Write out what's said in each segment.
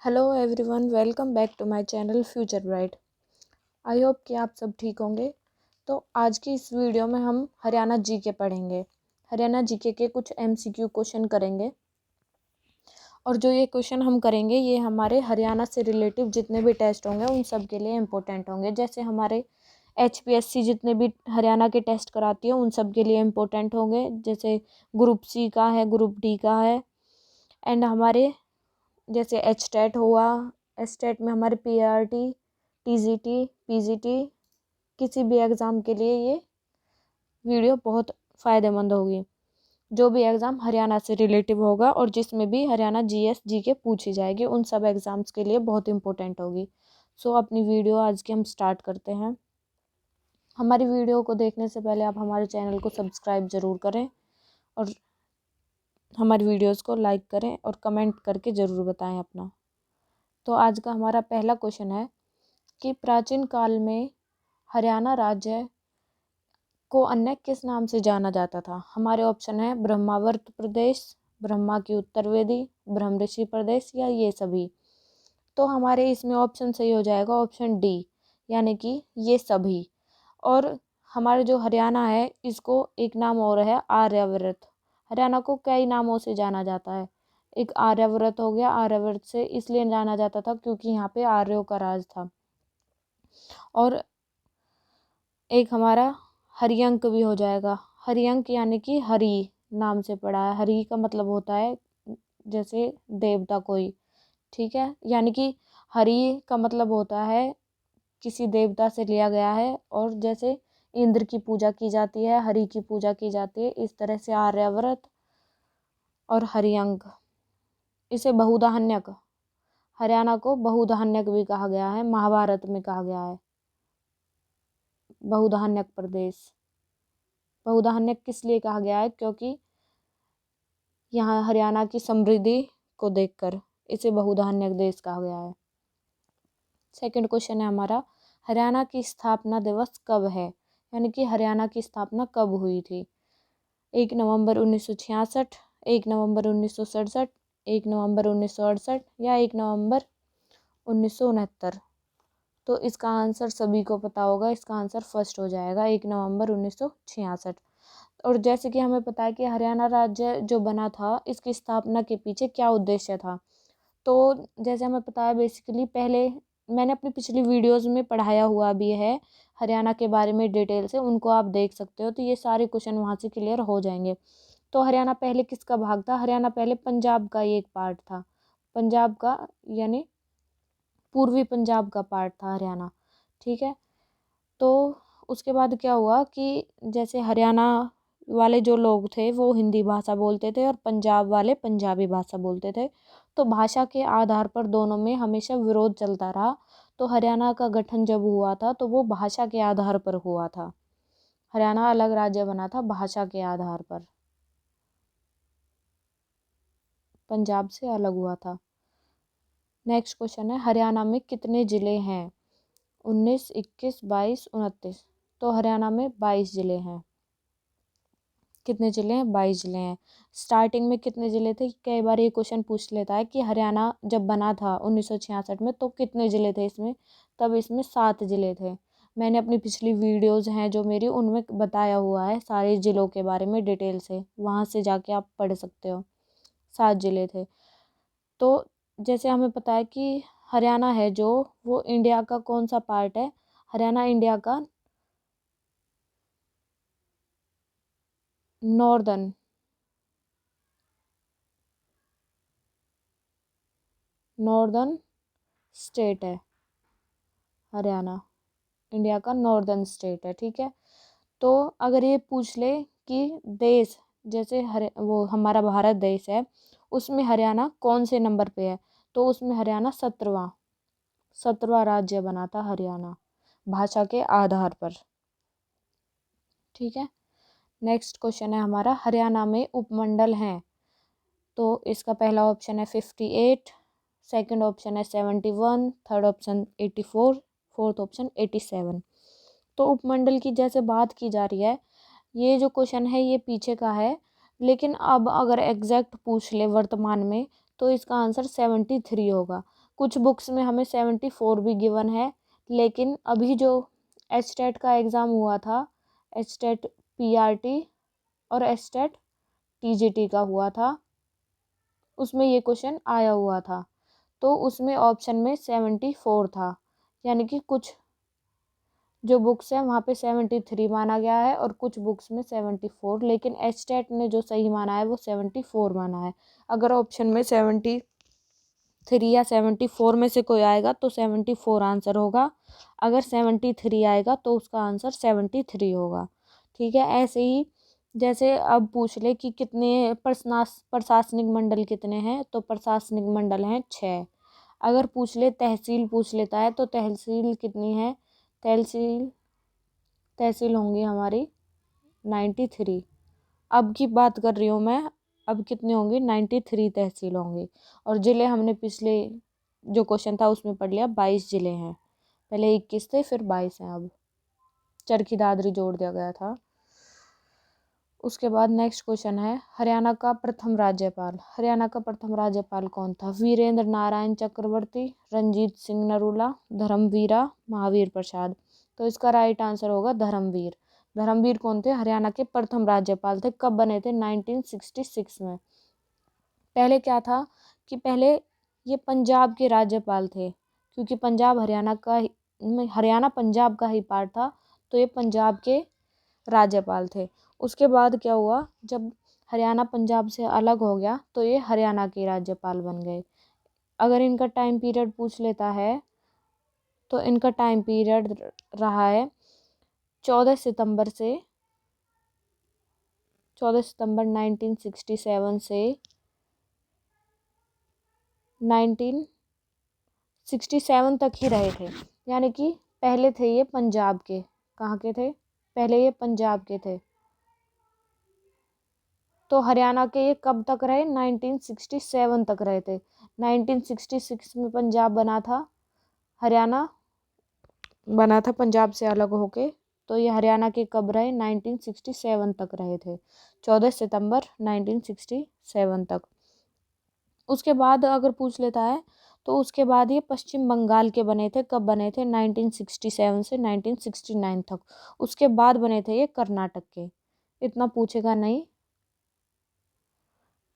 Hello everyone, welcome back to my channel future bright. I hope कि आप सब ठीक होंगे। तो आज की इस वीडियो में हम हरियाणा जीके पढ़ेंगे। हरियाणा जीके के कुछ एमसीक्यू क्वेश्चन करेंगे और जो ये क्वेश्चन हम करेंगे ये हमारे हरियाणा से रिलेटिव जितने भी टेस्ट होंगे उन सब के लिए इम्पोर्टेंट होंगे। जैसे हमारे HPSC जितने भी हरियाणा के टेस्ट कराती है उन सब के लिए इम्पोर्टेंट होंगे। जैसे ग्रुप C का है, ग्रुप D का है, एंड हमारे जैसे एचटेट हुआ, एचटेट में हमारे PRT, TGT, PGT, किसी भी एग्ज़ाम के लिए ये वीडियो बहुत फ़ायदेमंद होगी। जो भी एग्ज़ाम हरियाणा से रिलेटिव होगा और जिसमें भी हरियाणा GS GK पूछी जाएगी उन सब एग्ज़ाम्स के लिए बहुत इंपॉर्टेंट होगी। सो अपनी वीडियो आज की हम स्टार्ट करते हैं। हमारी वीडियो को देखने से पहले आप हमारे चैनल को सब्सक्राइब ज़रूर करें और हमारी वीडियोज़ को लाइक करें और कमेंट करके ज़रूर बताएं अपना। तो आज का हमारा पहला क्वेश्चन है कि प्राचीन काल में हरियाणा राज्य को अन्य किस नाम से जाना जाता था। हमारे ऑप्शन है ब्रह्मावर्त प्रदेश, ब्रह्मा की उत्तर वेदी, ब्रह्मऋषि प्रदेश या ये सभी। तो हमारे इसमें ऑप्शन सही हो जाएगा ऑप्शन डी, यानी कि ये सभी। और हमारे जो हरियाणा है इसको एक नाम और है आर्यावर्त। हरियाणा को कई नामों से जाना जाता है। एक आर्यावर्त हो गया, आर्यावर्त से इसलिए जाना जाता था क्योंकि यहाँ पे आर्यों का राज था। और एक हमारा हरियंक भी हो जाएगा। हरियंक यानी कि हरि नाम से पड़ा है। हरि का मतलब होता है जैसे देवता कोई, ठीक है। यानी कि हरि का मतलब होता है किसी देवता से लिया गया है। और जैसे इंद्र की पूजा की जाती है, हरि की पूजा की जाती है, इस तरह से आर्यावर्त और हरियंक। इसे बहुधान्यक, हरियाणा को बहुधान्यक भी कहा गया है, महाभारत में कहा गया है बहुधान्यक प्रदेश। बहुधान्यक किस लिए कहा गया है? क्योंकि यहाँ हरियाणा की समृद्धि को देखकर इसे बहुधान्यक देश कहा गया है। सेकंड क्वेश्चन है हमारा, हरियाणा की स्थापना दिवस कब है? यानी कि हरियाणा की स्थापना कब हुई थी? 1 नवंबर 1966, 1 नवंबर 1967, 1 नवंबर 1968 या 1 नवंबर 1969। तो इसका आंसर सभी को पता होगा। इसका आंसर फर्स्ट हो जाएगा 1 नवंबर 1966। और जैसे कि हमें पता है कि हरियाणा राज्य जो बना था इसकी स्थापना के पीछे क्या उद्देश्य था। तो जैसे हमें पता है बेसिकली पहले मैंने अपनी पिछली वीडियोस में पढ़ाया हुआ भी है हरियाणा के बारे में डिटेल से, उनको आप देख सकते हो। तो ये सारे क्वेश्चन वहाँ से क्लियर हो जाएंगे। तो हरियाणा पहले किसका भाग था? हरियाणा पहले पंजाब का ही एक पार्ट था। पंजाब का यानी पूर्वी पंजाब का पार्ट था हरियाणा, ठीक है। तो उसके बाद क्या हुआ कि जैसे हरियाणा वाले जो लोग थे वो हिंदी भाषा बोलते थे और पंजाब वाले पंजाबी भाषा बोलते थे। तो भाषा के आधार पर दोनों में हमेशा विरोध चलता रहा। तो हरियाणा का गठन जब हुआ था तो वो भाषा के आधार पर हुआ था। हरियाणा अलग राज्य बना था भाषा के आधार पर, पंजाब से अलग हुआ था। नेक्स्ट क्वेश्चन है, हरियाणा में कितने ज़िले हैं? 19, 21, 22, 29। तो हरियाणा में 22 ज़िले हैं। कितने ज़िले हैं? 22 ज़िले हैं। स्टार्टिंग में कितने ज़िले थे? कई बार ये क्वेश्चन पूछ लेता है कि हरियाणा जब बना था 1966 में तो कितने ज़िले थे इसमें? तब इसमें 7 ज़िले थे। मैंने अपनी पिछली वीडियोज़ हैं जो मेरी उनमें बताया हुआ है सारे ज़िलों के बारे में डिटेल से, वहाँ से जाके आप पढ़ सकते हो। 7 ज़िले थे। तो जैसे हमें पता है कि हरियाणा है जो वो इंडिया का कौन सा पार्ट है? हरियाणा इंडिया का नॉर्दर्न स्टेट है। हरियाणा इंडिया का नॉर्दर्न स्टेट है, ठीक है। तो अगर ये पूछ ले कि देश जैसे वो हमारा भारत देश है उसमें हरियाणा कौन से नंबर पे है, तो उसमें हरियाणा 17वां राज्य बना था हरियाणा भाषा के आधार पर, ठीक है। नेक्स्ट क्वेश्चन है हमारा, हरियाणा में उपमंडल हैं? तो इसका पहला ऑप्शन है 58, सेकंड ऑप्शन है 71, थर्ड ऑप्शन 84, फोर्थ ऑप्शन 87। तो उपमंडल की जैसे बात की जा रही है, ये जो क्वेश्चन है ये पीछे का है, लेकिन अब अगर एग्जैक्ट पूछ ले वर्तमान में तो इसका आंसर 73 होगा। कुछ बुक्स में हमें 74 भी गिवन है, लेकिन अभी जो एचटेट का एग्ज़ाम हुआ था, एचटेट पीआरटी और एचटेट टीजीटी का हुआ था, उसमें ये क्वेश्चन आया हुआ था। तो उसमें ऑप्शन में 74 था, यानी कि कुछ जो बुक्स है वहाँ पे 73 माना गया है और कुछ बुक्स में 74, लेकिन एचटेट ने जो सही माना है वो 74 माना है। अगर ऑप्शन में 73 या 74 में से कोई आएगा तो 74 आंसर होगा, अगर 73 आएगा तो उसका आंसर 73 होगा। ठीक है, ऐसे ही जैसे अब पूछ ले कि कितने प्रशासनिक मंडल कितने हैं, तो प्रशासनिक मंडल हैं 6। अगर पूछ ले तहसील पूछ लेता है तो तहसील कितनी है, तहसील होंगी हमारी 93। अब की बात कर रही हूँ मैं, अब कितनी होंगी, 93 तहसील होंगी। और ज़िले हमने पिछले जो क्वेश्चन था उसमें पढ़ लिया, 22 ज़िले हैं, पहले 21 थे फिर 22 हैं, अब चरखी दादरी जोड़ दिया गया था। उसके बाद नेक्स्ट क्वेश्चन है, हरियाणा का प्रथम राज्यपाल। हरियाणा का प्रथम राज्यपाल कौन था? वीरेंद्र नारायण चक्रवर्ती, रंजीत सिंह नरूला, धर्मवीरा, महावीर प्रसाद। तो इसका राइट आंसर होगा धर्मवीर। धर्मवीर कौन थे? हरियाणा के प्रथम राज्यपाल थे। कब बने थे? 1966 में। पहले क्या था कि पहले ये पंजाब के राज्यपाल थे, क्योंकि हरियाणा पंजाब का ही पार्ट था, तो ये पंजाब के राज्यपाल थे। उसके बाद क्या हुआ, जब हरियाणा पंजाब से अलग हो गया तो ये हरियाणा के राज्यपाल बन गए। अगर इनका टाइम पीरियड पूछ लेता है तो इनका टाइम पीरियड रहा है 14 सितंबर 1967 से 1967 तक ही रहे थे। यानी कि पहले थे ये पंजाब के, कहाँ के थे? पहले ये पंजाब के थे। तो हरियाणा के ये कब तक रहे? 1967 तक रहे थे। 1966 में पंजाब बना था, हरियाणा बना था पंजाब से अलग होके, तो ये हरियाणा के कब रहे? 1967 तक रहे थे, 14 सितंबर 1967 तक। उसके बाद अगर पूछ लेता है तो उसके बाद ये पश्चिम बंगाल के बने थे। कब बने थे? 1967 से 1969 तक। उसके बाद बने थे ये कर्नाटक के। इतना पूछेगा नहीं।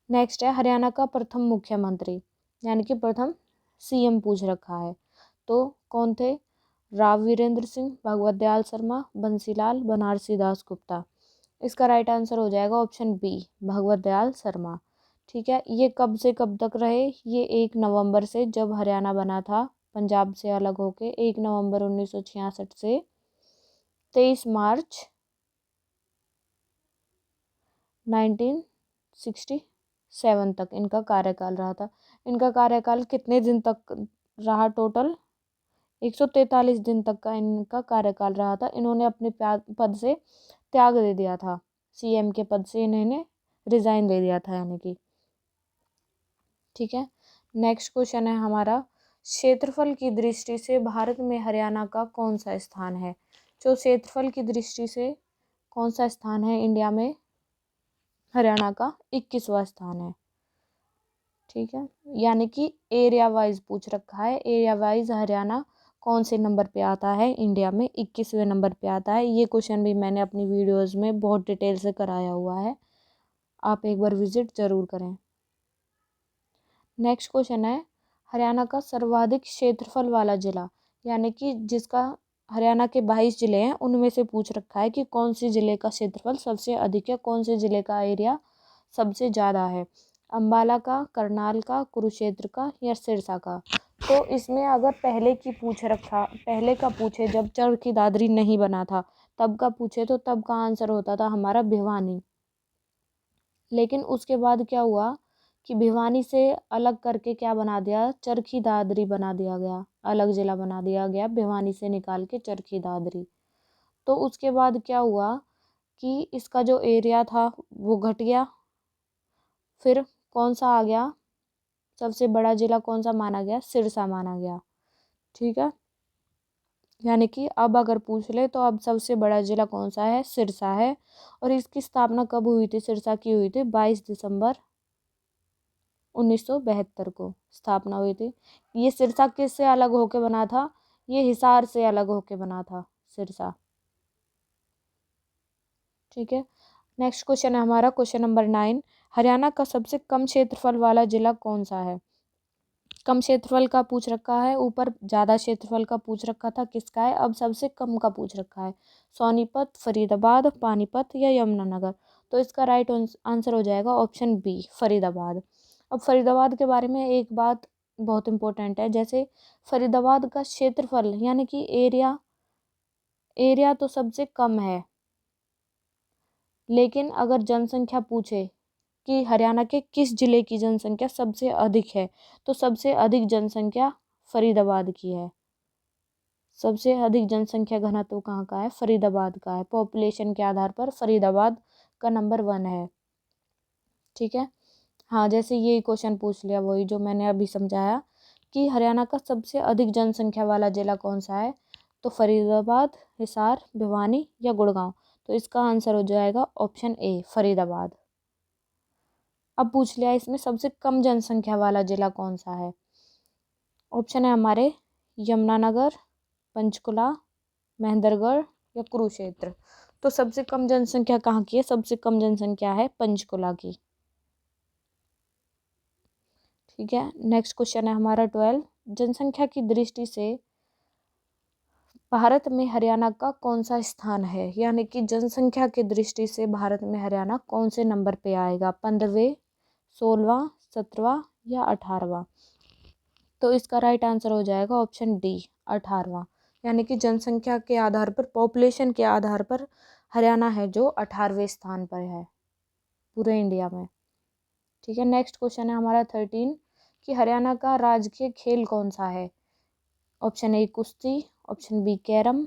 नेक्स्ट है, हरियाणा का प्रथम मुख्यमंत्री, यानी कि प्रथम सीएम पूछ रखा है, तो कौन थे? राव वीरेंद्र सिंह, भगवत दयाल शर्मा, बंसीलाल, बनारसी दास गुप्ता। इसका राइट आंसर हो जाएगा ऑप्शन बी, भगवत दयाल शर्मा। ठीक है, ये कब से कब तक रहे? ये 1 नवंबर से, जब हरियाणा बना था पंजाब से अलग होके, 1 नवंबर 1966 से 23 मार्च 1967 तक इनका कार्यकाल रहा था। इनका कार्यकाल कितने दिन तक रहा? टोटल 143 दिन तक का इनका कार्यकाल रहा था। इन्होंने अपने पद से त्याग दे दिया था, सीएम के पद से इन्होंने रिजाइन दे दिया था, यानी कि। ठीक है, नेक्स्ट क्वेश्चन है हमारा, क्षेत्रफल की दृष्टि से भारत में हरियाणा का कौन सा स्थान है? जो क्षेत्रफल की दृष्टि से कौन सा स्थान है इंडिया में? हरियाणा का 21वां स्थान है। ठीक है, यानी कि एरिया वाइज पूछ रखा है, एरिया वाइज हरियाणा कौन से नंबर पे आता है इंडिया में? 21वें नंबर पे आता है। ये क्वेश्चन भी मैंने अपनी वीडियोस में बहुत डिटेल से कराया हुआ है, आप एक बार विजिट ज़रूर करें। नेक्स्ट क्वेश्चन है, हरियाणा का सर्वाधिक क्षेत्रफल वाला जिला, यानी कि जिसका हरियाणा के 22 जिले हैं उनमें से पूछ रखा है कि कौन से ज़िले का क्षेत्रफल सबसे अधिक है, कौन से ज़िले का एरिया सबसे ज़्यादा है? अम्बाला का, करनाल का, कुरुक्षेत्र का या सिरसा का? तो इसमें अगर पहले का पूछे, जब चरखी दादरी नहीं बना था तब का पूछे, तो तब का आंसर होता था हमारा भिवानी। लेकिन उसके बाद क्या हुआ कि भिवानी से अलग करके क्या बना दिया? चरखी दादरी बना दिया गया, अलग ज़िला बना दिया गया भिवानी से निकाल के चरखी दादरी। तो उसके बाद क्या हुआ कि इसका जो एरिया था वो घट गया। फिर कौन सा आ गया? सबसे बड़ा जिला कौन सा माना गया? सिरसा माना गया। ठीक है, यानी कि अब अगर पूछ ले तो अब सबसे बड़ा जिला कौन सा है? सिरसा है। और इसकी स्थापना कब हुई थी? सिरसा की हुई थी 22 दिसंबर 1972 को स्थापना हुई थी। ये सिरसा किससे अलग होके बना था? ये हिसार से अलग होके बना था, सिरसा। ठीक है, नेक्स्ट क्वेश्चन है हमारा क्वेश्चन नंबर 9। हरियाणा का सबसे कम क्षेत्रफल वाला जिला कौन सा है? कम क्षेत्रफल का पूछ रखा है, ऊपर ज़्यादा क्षेत्रफल का पूछ रखा था, किसका है? अब सबसे कम का पूछ रखा है। सोनीपत, फरीदाबाद, पानीपत या यमुनानगर। तो इसका राइट आंसर हो जाएगा ऑप्शन बी, फरीदाबाद। अब फरीदाबाद के बारे में एक बात बहुत इंपॉर्टेंट है, जैसे फरीदाबाद का क्षेत्रफल यानी कि एरिया तो सबसे कम है, लेकिन अगर जनसंख्या पूछे कि हरियाणा के किस जिले की जनसंख्या सबसे अधिक है, तो सबसे अधिक जनसंख्या फरीदाबाद की है। सबसे अधिक जनसंख्या घनत्व कहाँ का है? फरीदाबाद का है। पॉपुलेशन के आधार पर फरीदाबाद का नंबर 1 है। ठीक है, हाँ, जैसे ये क्वेश्चन पूछ लिया वही जो मैंने अभी समझाया कि हरियाणा का सबसे अधिक जनसंख्या वाला जिला कौन सा है, तो फरीदाबाद, हिसार, भिवानी या गुड़गांव। तो इसका आंसर हो जाएगा ऑप्शन ए, फरीदाबाद। अब पूछ लिया इसमें सबसे कम जनसंख्या वाला जिला कौन सा है। ऑप्शन है हमारे यमुनानगर, पंचकुला, महेंद्रगढ़ या कुरुक्षेत्र। तो सबसे कम जनसंख्या कहाँ की है? सबसे कम जनसंख्या है पंचकुला की। ठीक है, नेक्स्ट क्वेश्चन है हमारा 12। जनसंख्या की दृष्टि से भारत में हरियाणा का कौन सा स्थान है? यानी कि जनसंख्या की दृष्टि से भारत में हरियाणा कौन से नंबर पे आएगा? 15वें, 16वां, 17वां या 18वां। तो इसका राइट आंसर हो जाएगा ऑप्शन डी, 18वां। यानी कि जनसंख्या के आधार पर, पॉपुलेशन के आधार पर हरियाणा है जो 18वें स्थान पर है पूरे इंडिया में। ठीक है, नेक्स्ट क्वेश्चन है हमारा 13 कि हरियाणा का राजकीय खेल कौन सा है? ऑप्शन ए कुश्ती, ऑप्शन बी कैरम,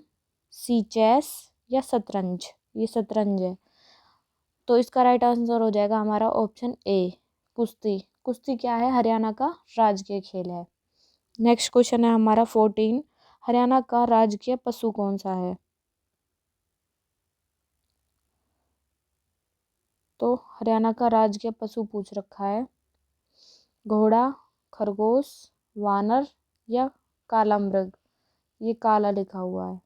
सी चेस या शतरंज। ये शतरंज है। तो इसका राइट आंसर हो जाएगा हमारा ऑप्शन ए, कुश्ती। कुश्ती क्या है? हरियाणा का राजकीय खेल है। नेक्स्ट क्वेश्चन है हमारा 14। हरियाणा का राजकीय पशु कौन सा है? तो हरियाणा का राजकीय पशु पूछ रखा है, घोड़ा, खरगोश, वानर या काला मृग। ये काला लिखा हुआ है,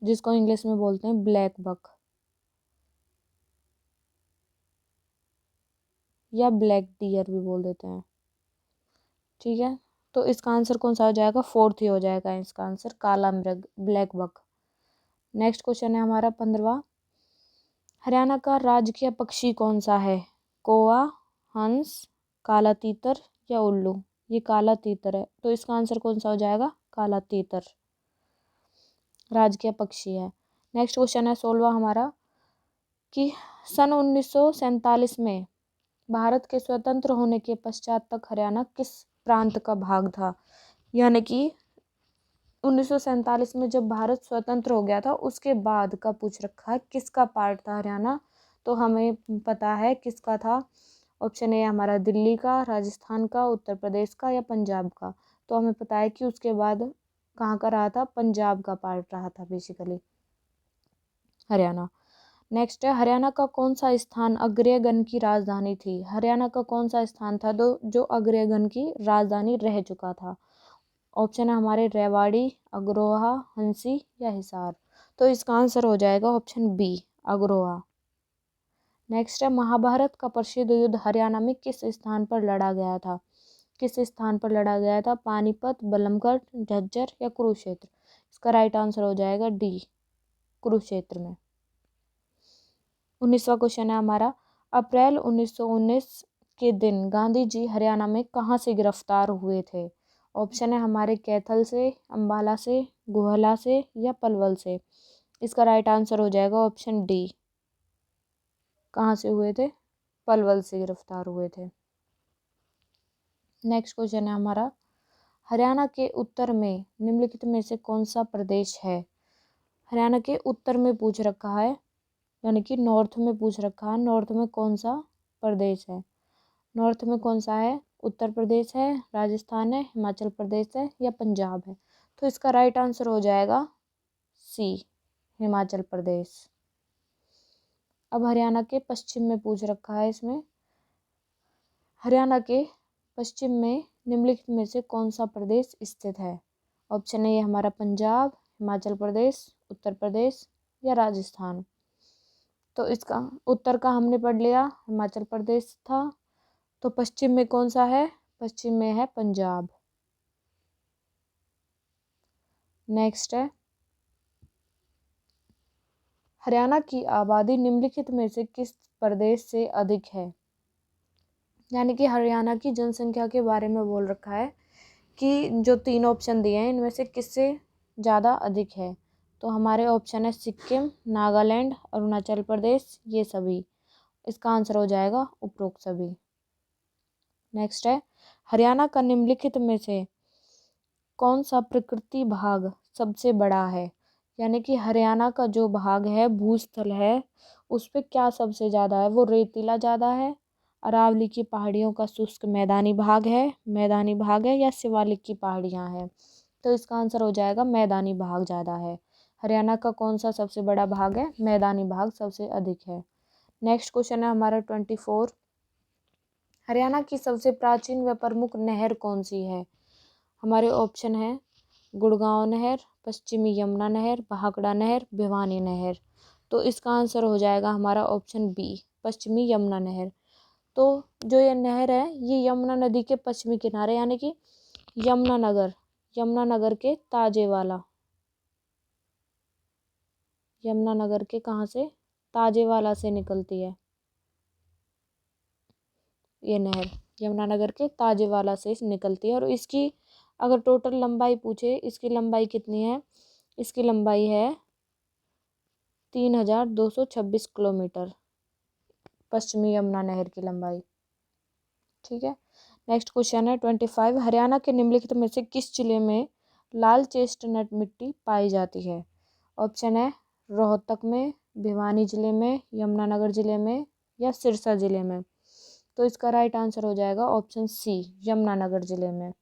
जिसको इंग्लिश में बोलते हैं ब्लैक बक या ब्लैक डियर भी बोल देते हैं। ठीक है, तो इसका आंसर कौन सा हो जाएगा? 4th ही हो जाएगा इसका आंसर, काला मृग, ब्लैक बक। नेक्स्ट क्वेश्चन है हमारा 15। हरियाणा का राजकीय पक्षी कौन सा है? कौवा, हंस, काला तीतर या उल्लू। ये काला तीतर है। तो इसका आंसर कौन सा हो जाएगा? काला तीतर राजकीय पक्षी है। नेक्स्ट क्वेश्चन है 16वां हमारा कि सन 1947 में भारत के स्वतंत्र होने के पश्चात तक हरियाणा किस प्रांत का भाग था? यानी कि 1947 में जब भारत स्वतंत्र हो गया था उसके बाद का पूछ रखा है, किसका पार्ट था हरियाणा? तो हमें पता है किसका था। ऑप्शन ए हमारा दिल्ली का, राजस्थान का, उत्तर प्रदेश का या पंजाब का। तो हमें पता है कि उसके बाद कहाँ का रहा था? पंजाब का पार्ट रहा था बेसिकली हरियाणा। नेक्स्ट है हरियाणा का कौन सा स्थान अग्रगण की राजधानी थी? हरियाणा का कौन सा स्थान था जो अग्रगण की राजधानी रह चुका था? ऑप्शन है हमारे रेवाड़ी, अग्रोहा, हंसी या हिसार। तो इसका आंसर हो जाएगा ऑप्शन बी, अग्रोहा। नेक्स्ट है महाभारत का प्रसिद्ध युद्ध हरियाणा में किस स्थान पर लड़ा गया था? किस स्थान पर लड़ा गया था? पानीपत, बलमगढ़, झज्जर या कुरुक्षेत्र। इसका राइट आंसर हो जाएगा डी, कुरुक्षेत्र में। 19वां क्वेश्चन है हमारा अप्रैल 1919 के दिन गांधी जी हरियाणा में कहाँ से गिरफ्तार हुए थे? ऑप्शन है हमारे कैथल से, अंबाला से, गुहला से या पलवल से। इसका राइट आंसर हो जाएगा ऑप्शन डी, कहाँ से हुए थे? पलवल से गिरफ्तार हुए थे। नेक्स्ट क्वेश्चन है हमारा हरियाणा के उत्तर में निम्नलिखित में से कौन सा प्रदेश है? हरियाणा के उत्तर में पूछ रखा है, यानी कि नॉर्थ में पूछ रखा है। नॉर्थ में कौन सा प्रदेश है? नॉर्थ में कौन सा है? उत्तर प्रदेश है, राजस्थान है, हिमाचल प्रदेश है या पंजाब है। तो इसका राइट आंसर हो जाएगा सी, हिमाचल प्रदेश। अब हरियाणा के पश्चिम में पूछ रखा है इसमें हरियाणा के पश्चिम में निम्नलिखित में से कौन सा प्रदेश स्थित है? ऑप्शन ए हमारा पंजाब, हिमाचल प्रदेश, उत्तर प्रदेश या राजस्थान। तो इसका उत्तर का हमने पढ़ लिया, हिमाचल प्रदेश था। तो पश्चिम में कौन सा है? पश्चिम में है पंजाब। नेक्स्ट है, हरियाणा की आबादी निम्नलिखित में से किस प्रदेश से अधिक है? यानी कि हरियाणा की जनसंख्या के बारे में बोल रखा है कि जो 3 ऑप्शन दिए हैं इनमें से किससे ज़्यादा अधिक है। तो हमारे ऑप्शन है सिक्किम, नागालैंड, अरुणाचल प्रदेश, ये सभी। इसका आंसर हो जाएगा उपरोक्त सभी। नेक्स्ट है, हरियाणा का निम्नलिखित में से कौन सा प्रकृति भाग सबसे बड़ा है? यानी कि हरियाणा का जो भाग है, भूस्थल है, उस पे क्या सबसे ज़्यादा है? वो रेतीला ज़्यादा है, अरावली की पहाड़ियों का शुष्क मैदानी भाग है या शिवालिक की पहाड़ियाँ हैं? तो इसका आंसर हो जाएगा मैदानी भाग ज़्यादा है। हरियाणा का कौन सा सबसे बड़ा भाग है? मैदानी भाग सबसे अधिक है। नेक्स्ट क्वेश्चन है हमारा 24। हरियाणा की सबसे प्राचीन व प्रमुख नहर कौन सी है? हमारे ऑप्शन है गुड़गांव नहर, पश्चिमी यमुना नहर, भाखड़ा नहर, भिवानी नहर। तो इसका आंसर हो जाएगा हमारा ऑप्शन बी, पश्चिमी यमुना नहर। तो जो ये नहर है ये यमुना नदी के पश्चिमी किनारे यानी कि यमुनानगर के ताजेवाला, यमुनानगर के कहाँ से? ताजेवाला से निकलती है ये नहर, यमुनानगर के ताजेवाला से निकलती है। और इसकी अगर टोटल लंबाई पूछे, इसकी लंबाई कितनी है? इसकी लंबाई है 3226 किलोमीटर, पश्चिमी यमुना नहर की लंबाई। ठीक है। नेक्स्ट क्वेश्चन है 25। हरियाणा के निम्नलिखित में से किस जिले में लाल चेस्टनट मिट्टी पाई जाती है? ऑप्शन है रोहतक में, भिवानी जिले में, यमुनानगर जिले में या सिरसा जिले में। तो इसका राइट आंसर हो जाएगा ऑप्शन सी, यमुनानगर जिले में।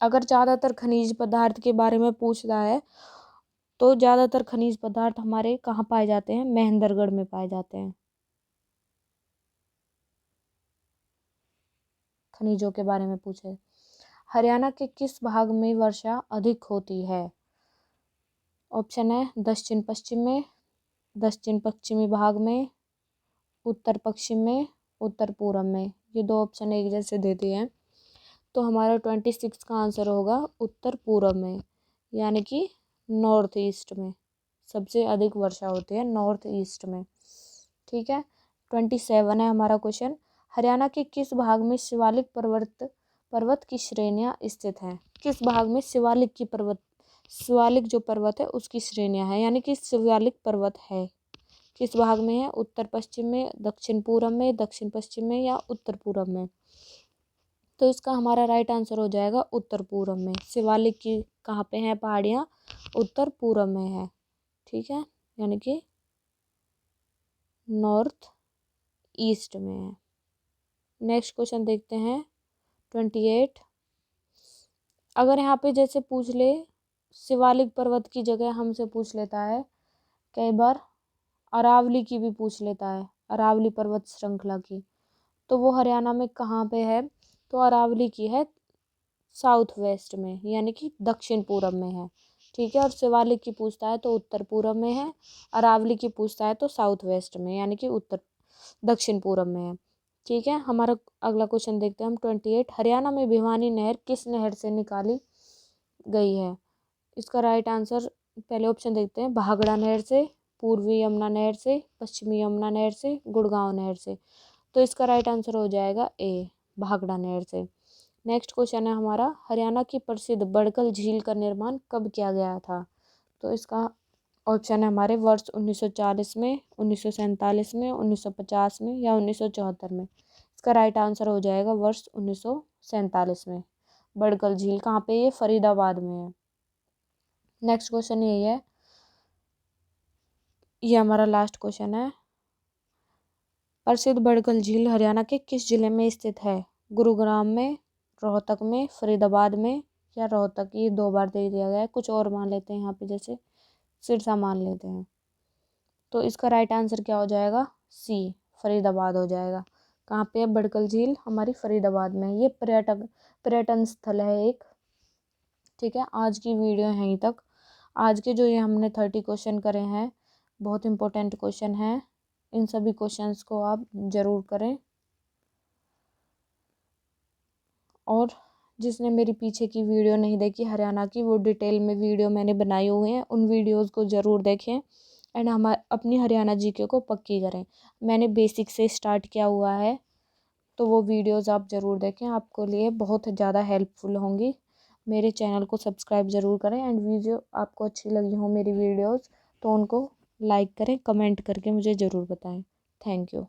अगर ज़्यादातर खनिज पदार्थ के बारे में पूछ रहा है तो ज़्यादातर खनिज पदार्थ हमारे कहाँ पाए जाते हैं? महेंद्रगढ़ में पाए जाते हैं। खनिजों के बारे में पूछे। हरियाणा के किस भाग में वर्षा अधिक होती है? ऑप्शन है दक्षिण पश्चिम में, दक्षिण पश्चिमी भाग में, उत्तर पश्चिम में, उत्तर पूर्व में। ये 2 ऑप्शन एक जैसे दे दिए हैं। तो हमारा 26 का आंसर होगा उत्तर पूर्व में, यानी कि नॉर्थ ईस्ट में सबसे अधिक वर्षा होती है, नॉर्थ ईस्ट में। ठीक है। 27 है हमारा क्वेश्चन। हरियाणा के किस भाग में शिवालिक पर्वत की श्रेणियाँ स्थित हैं? किस भाग में शिवालिक जो पर्वत है उसकी श्रेणियाँ हैं, यानी कि शिवालिक पर्वत है किस भाग में है? उत्तर पश्चिम में, दक्षिण पूर्व में, दक्षिण पश्चिम में या उत्तर पूर्व में। तो इसका हमारा राइट आंसर हो जाएगा उत्तर पूर्व में। शिवालिक की कहाँ पे है पहाड़ियाँ? उत्तर पूर्व में है। ठीक है, यानी कि नॉर्थ ईस्ट में है। नेक्स्ट क्वेश्चन देखते हैं 28। अगर यहाँ पे जैसे पूछ ले, शिवालिक पर्वत की जगह हमसे पूछ लेता है कई बार अरावली की भी पूछ लेता है, अरावली पर्वत श्रृंखला की, तो वो हरियाणा में कहाँ पे है? तो अरावली की है साउथ वेस्ट में, यानी कि दक्षिण पूर्व में है। ठीक है। और शिवालिक की पूछता है तो उत्तर पूर्व में है, अरावली की पूछता है तो साउथ वेस्ट में, यानी कि दक्षिण पूर्व में है। ठीक है। हमारा अगला क्वेश्चन देखते हैं हम 28। हरियाणा में भिवानी नहर किस नहर से निकाली गई है? इसका राइट आंसर पहले ऑप्शन देखते हैं, भाखड़ा नहर से, पूर्वी यमुना नहर से, पश्चिमी यमुना नहर से, गुड़गांव नहर से। तो इसका राइट आंसर हो जाएगा ए, भाखड़ा नहर से। नेक्स्ट क्वेश्चन है हमारा, हरियाणा की प्रसिद्ध बड़कल झील का निर्माण कब किया गया था? तो इसका ऑप्शन है हमारे वर्ष 1940 में, 1947 में, 1950 में या 1974 में। इसका राइट आंसर हो जाएगा वर्ष 1947 में। बड़कल झील कहाँ पे? ये फरीदाबाद में है। नेक्स्ट क्वेश्चन यही है, ये हमारा लास्ट क्वेश्चन है। प्रसिद्ध बड़कल झील हरियाणा के किस जिले में स्थित है? गुरुग्राम में, रोहतक में, फरीदाबाद में या रोहतक। ये 2 बार दे दिया गया है, कुछ और मान लेते हैं यहाँ पे, जैसे सिरसा मान लेते हैं। तो इसका राइट आंसर क्या हो जाएगा? सी, फरीदाबाद हो जाएगा। कहाँ पे है? बड़कल झील हमारी फरीदाबाद में। ये पर्यटन स्थल है एक। ठीक है, आज की वीडियो है यहीं तक। आज के जो ये हमने 30 क्वेश्चन करे हैं, बहुत इंपॉर्टेंट क्वेश्चन हैं। इन सभी क्वेश्चंस को आप ज़रूर करें। और जिसने मेरी पीछे की वीडियो नहीं देखी हरियाणा की, वो डिटेल में वीडियो मैंने बनाई हुई है, उन वीडियोस को ज़रूर देखें एंड हम अपनी हरियाणा जीके को पक्की करें। मैंने बेसिक से स्टार्ट किया हुआ है, तो वो वीडियोस आप ज़रूर देखें, आपको लिए बहुत ज़्यादा हेल्पफुल होंगी। मेरे चैनल को सब्सक्राइब ज़रूर करें एंड वीडियो आपको अच्छी लगी हो मेरी वीडियोस तो उनको लाइक करें, कमेंट करके मुझे ज़रूर बताएं। Thank you.